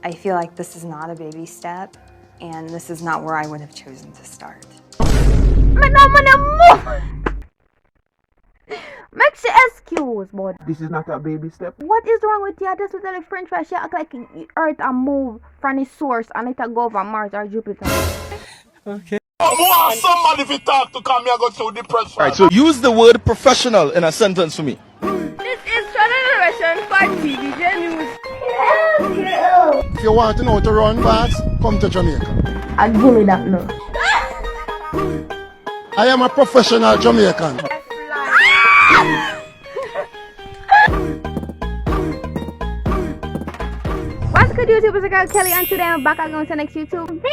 I feel like this is not a baby step, and this is not where I would have chosen to start. Make she excuse, but this is not a baby step. What is wrong with you? This is the French fry. She act like Earth a move from the source and it a go over Mars or Jupiter. Okay. I want somebody to talk to come here go through depression. Alright, so use the word professional in a sentence for me. This is Generation 5 TVJ News. If you want to know how to run fast, come to Jamaica. I give me that no. I am a professional Jamaican. What's good, YouTube? It's girl Kelly, and today I'm back again with the next YouTube video.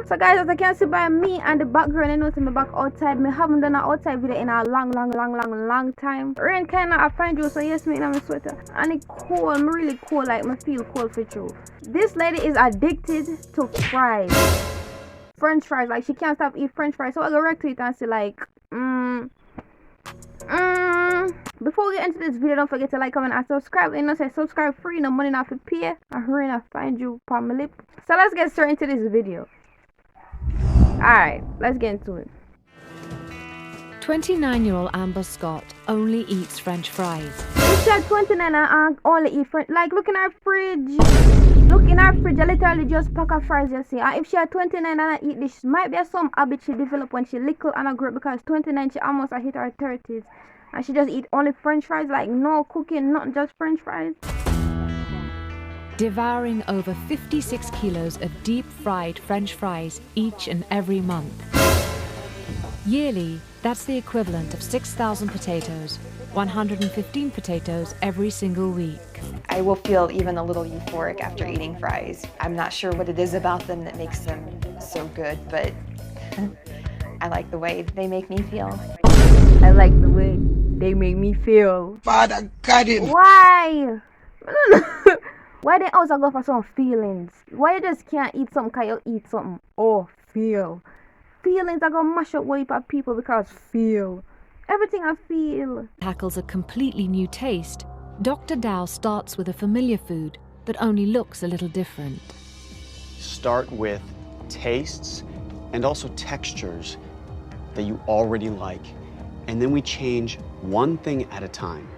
So guys, as I can see by me and the background, I know I'm back outside. I haven't done an outside video in a long time. Rain kinda I find you, so yes, me in my sweater. And it's cold, I'm really cold, like I feel cold for true. This lady is addicted to fries. French fries, like she can't stop eating French fries. So I go right to it and say like, before we get into this video, don't forget to like, comment, and subscribe. You know, say subscribe free, no money not for pay. I'm hurrying to find you on my lip. So let's get straight into this video. Alright, let's get into it. 29-year-old Amber Scott only eats French fries. If she had 29 and only eat French, like look in her fridge. Look in her fridge, I literally just pack of fries, you see. And if she had 29 and eat this, might be some habit she developed when she little and a grew, because 29 she almost hit her 30s. And she just eat only French fries, like no cooking, not just French fries. Devouring over 56 kilos of deep-fried French fries each and every month. Yearly, that's the equivalent of 6,000 potatoes, 115 potatoes every single week. I will feel even a little euphoric after eating fries. I'm not sure what it is about them that makes them so good, but I like the way they make me feel. I like the way they make me feel. Father God in. Why? Why they always go for some feelings? Why you just can't eat something because you eat something? Oh, feel. Feelings are gonna mash up one heap of people because feel. Everything I feel. Tackles a completely new taste. Dr. Dow starts with a familiar food that only looks a little different. Start with tastes and also textures that you already like, and then we change one thing at a time.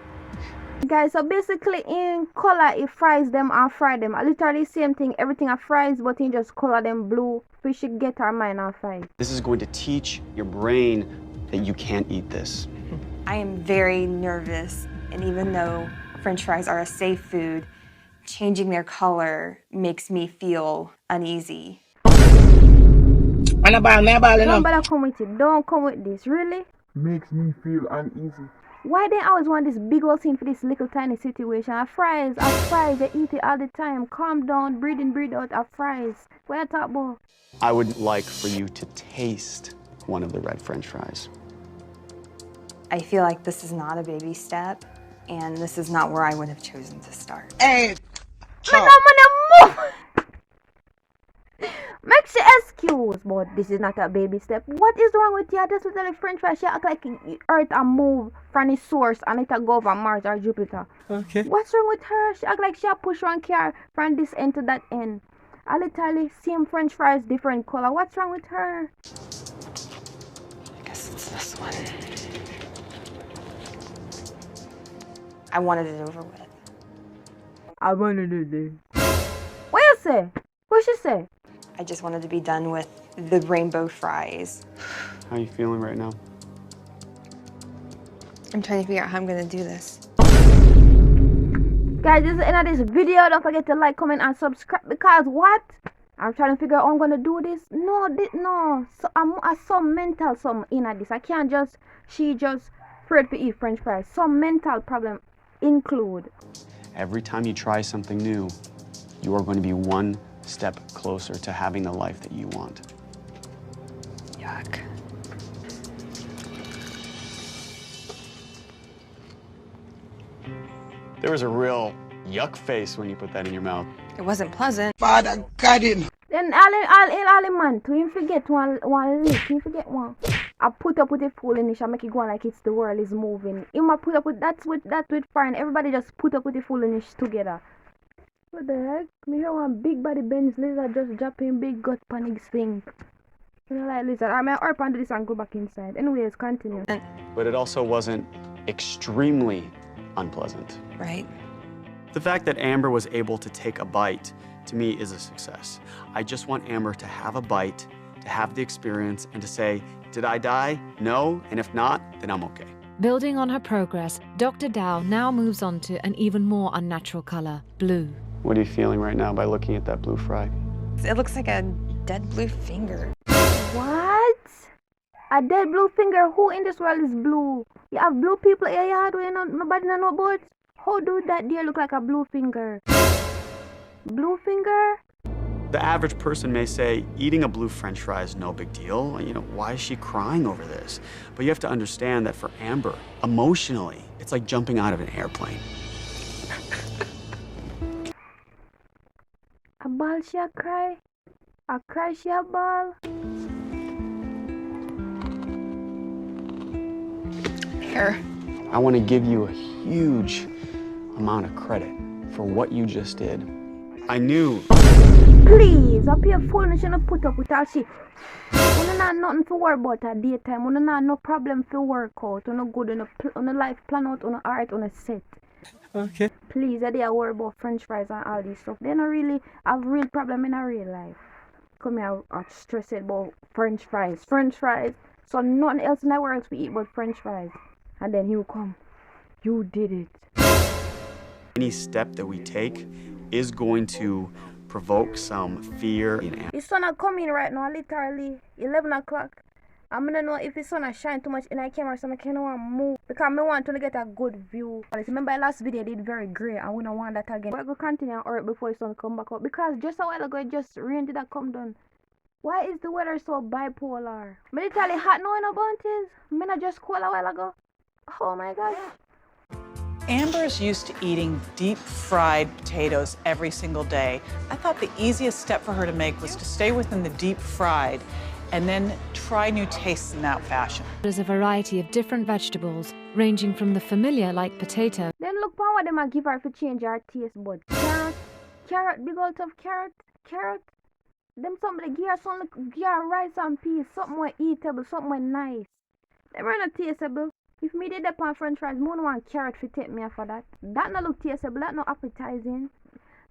Guys, so basically in color it fries them and fry them. I literally same thing, everything I fries, but in just color them blue. We should get our mind on fries. This is going to teach your brain that you can't eat this. I am very nervous, and even though French fries are a safe food, changing their color makes me feel uneasy. Don't bother come with it. Don't come with this. Really? Makes me feel uneasy. Why they always want this big old thing for this little tiny situation? Our fries, they eat it all the time. Calm down, breathe in, breathe out, our fries. Where talk about? I would like for you to taste one of the red French fries. I feel like this is not a baby step, and this is not where I would have chosen to start. Hey, Make she excuse, but this is not a baby step. What is wrong with you? This is the French fry. She act like Earth a move from the source and it a go over Mars or Jupiter. Okay. What's wrong with her? She act like she a push one car from this end to that end. I literally same French fries, different color. What's wrong with her? I guess it's this one. I wanted it over with. I wanted it there. What you say? What she say? I just wanted to be done with the rainbow fries. How are you feeling right now? I'm trying to figure out how I'm gonna do this. Guys, this is the end of this video. Don't forget to like, comment, and subscribe. Because what? I'm trying to figure out how I'm gonna do this. No. So I'm so mental something in this. I can't just she just afraid to eat French fries. Some mental problem include. Every time you try something new, you are going to be one step closer to having the life that you want. Yuck. There was a real yuck face when you put that in your mouth. It wasn't pleasant. Father God in. Then all man to him forget one lick, he forget one. I put up with the foolishness and make it go on like it's the world is moving. Him I put up with that with fine. Everybody just put up with the foolishness together. What the heck? Me hear one big body Benz lizard just dropping big gut panic swing. You know, like lizard. I mean, or under this and go back inside. Anyways, continue. But it also wasn't extremely unpleasant. Right? The fact that Amber was able to take a bite, to me, is a success. I just want Amber to have a bite, to have the experience, and to say, did I die? No, and if not, then I'm okay. Building on her progress, Dr. Dow now moves on to an even more unnatural color, blue. What are you feeling right now by looking at that blue fry? It looks like a dead blue finger. What? A dead blue finger? Who in this world is blue? You have blue people in your yard where nobody know about? How do that deer look like a blue finger? Blue finger? The average person may say, eating a blue French fry is no big deal. You know, why is she crying over this? But you have to understand that for Amber, emotionally, it's like jumping out of an airplane. A ball she a cry? A cry she a ball? Here. I want to give you a huge amount of credit for what you just did. I knew. Please, up your phone and shouldn't put up with all shit. You not nothing to worry about at daytime. You not no problem for work out. You no good on a life plan out on a art on a set. Okay. Please, they are worried about French fries and all this stuff. They don't really have real problem in a real life. Come here, I'm stressed about French fries. French fries. So nothing else in the world we eat but French fries. And then he will come. You did it. Any step that we take is going to provoke some fear in Amber. The sun is coming right now, literally 11 o'clock. I'm gonna know if the sun is shine too much in the camera, so I can't move. Because I want to get a good view. Remember last video I did very great, and we don't want that again. We're going to continue or before the sun come back up. Because just a while ago, it just rain did that come down. Why is the weather so bipolar? Me literally hot now in a bunties. Me not just cool a while ago. Oh my gosh. Amber's used to eating deep fried potatoes every single day. I thought the easiest step for her to make was to stay within the deep fried and then try new tastes in that fashion. There's a variety of different vegetables, ranging from the familiar like potato. Then look for what them a give her to change her taste bud. Carrot, big old of carrot. Them somebody give her some, give her rice and peas, something more eatable, something more nice. Them are not tasteable. If me did that on French fries, I don't want carrot to take me for that. That not look tasteable, that not appetizing.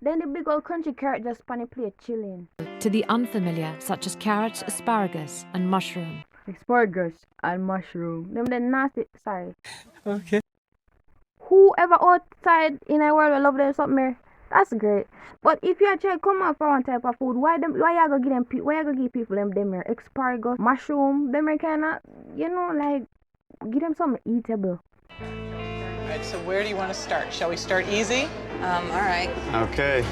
Then the big old crunchy carrot just pan the plate chilling. To the unfamiliar, such as carrots, asparagus, and mushroom. Asparagus and mushroom. Them the nasty, sorry. Okay. Whoever outside in the world will love them something, that's great. But if you actually come out for one type of food, why you gonna give them? Why you gonna give people them here? Asparagus, mushroom, them kind of, you know, like. Give them something eatable. All right, so where do you want to start? Shall we start easy? All right. Okay.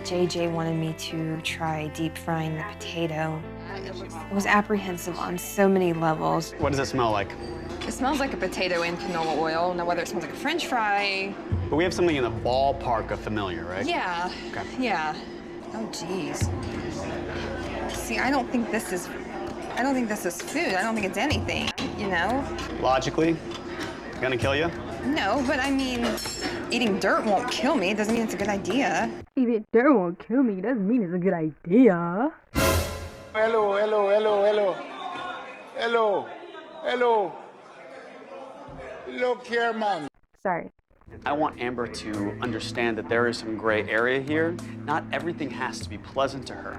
JJ wanted me to try deep frying the potato. I was apprehensive on so many levels. What does it smell like? It smells like a potato in canola oil. Now, whether it smells like a French fry. But we have something in the ballpark of familiar, right? Yeah. Okay. Yeah. Oh, geez. See, I don't think this is food. I don't think it's anything, you know? Logically, gonna kill you? No, but I mean, eating dirt won't kill me. It doesn't mean it's a good idea. Eating dirt won't kill me. Doesn't mean it's a good idea. Hello. Look here, man. Sorry. I want Amber to understand that there is some gray area here. Not everything has to be pleasant to her,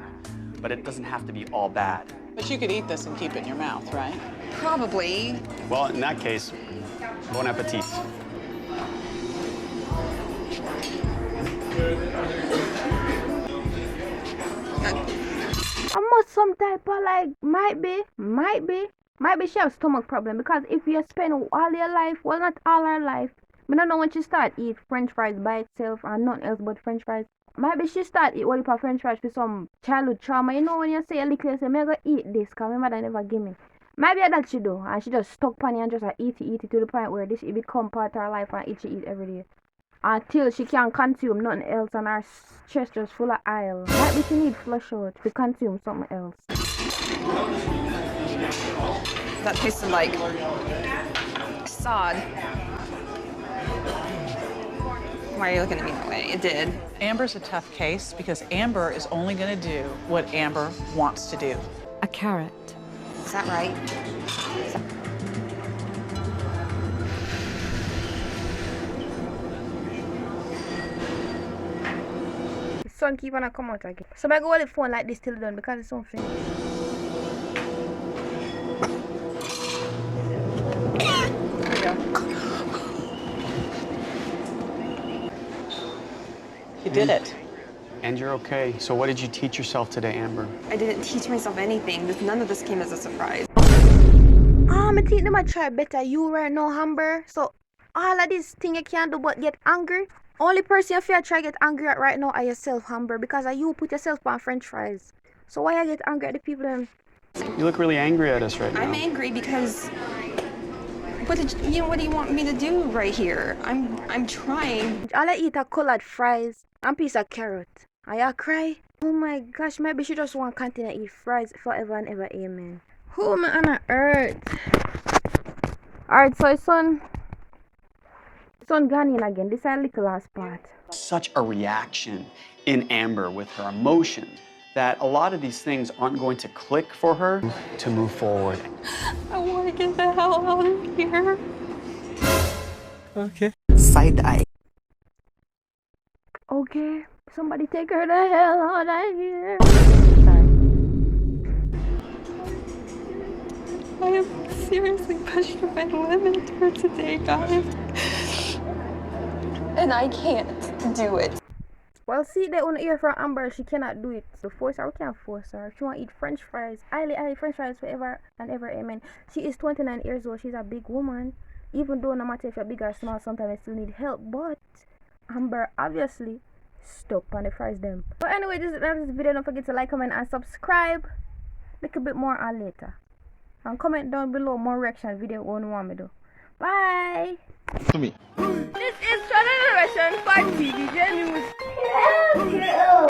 but it doesn't have to be all bad. But you could eat this and keep it in your mouth, right? Probably. Well, in that case, bon appetit. I must some type of like, might be she have stomach problem because if you spend all your life, well not all her life, I don't know when she start eat French fries by itself and nothing else but French fries. Maybe she start eat what French fries for some childhood trauma. You know when you say a little, you say, I'm going to eat this because my mother never give me. Maybe that she do. And she just stuck pan and just eat it to the point where this it become part of her life and she eat every day. Until she can't consume nothing else and her chest just full of aisle. Maybe she need flush out to consume something else. That tasted like sod. Why are you looking at me that way? It did. Amber's a tough case because Amber is only going to do what Amber wants to do. A carrot. Is that right? The sun keep on come out again. So I go hold the phone like this till done because it's so finished. You did it. And you're okay. So what did you teach yourself today, Amber? I didn't teach myself anything. None of this came as a surprise. I think them I try better you right now, Amber. So all of this thing you can't do but get angry. Only person you feel try get angry at right now are yourself, Amber, because you put yourself on French fries. So why you get angry at the people then? You look really angry at us right now. I'm angry because what do you want me to do right here? I'm trying. All I eat are colored fries and piece of carrot. Are you cry? Oh my gosh, maybe she just want to continue to eat fries forever and ever, amen. Who am I on earth? Alright, so son gone in again. This is a little last part. Such a reaction in Amber with her emotions that a lot of these things aren't going to click for her to move forward. I want to get the hell out of here. Okay. Side eye. Okay, somebody take her the hell out of here. Sorry. I am seriously pushing my limit for today, guys. And I can't do it. Well, see, they want to hear from Amber. She cannot do it. So force her. We can't force her. She want to eat French fries. I French fries forever and ever, amen. She is 29 years old. She's a big woman. Even though no matter if you're big or small, sometimes I still need help. But Amber obviously stuck on the fries them. But anyway, this video. Don't forget to like, comment, and subscribe. Look a bit more on later. And comment down below more reaction video you want me to do. Bye. To me. This is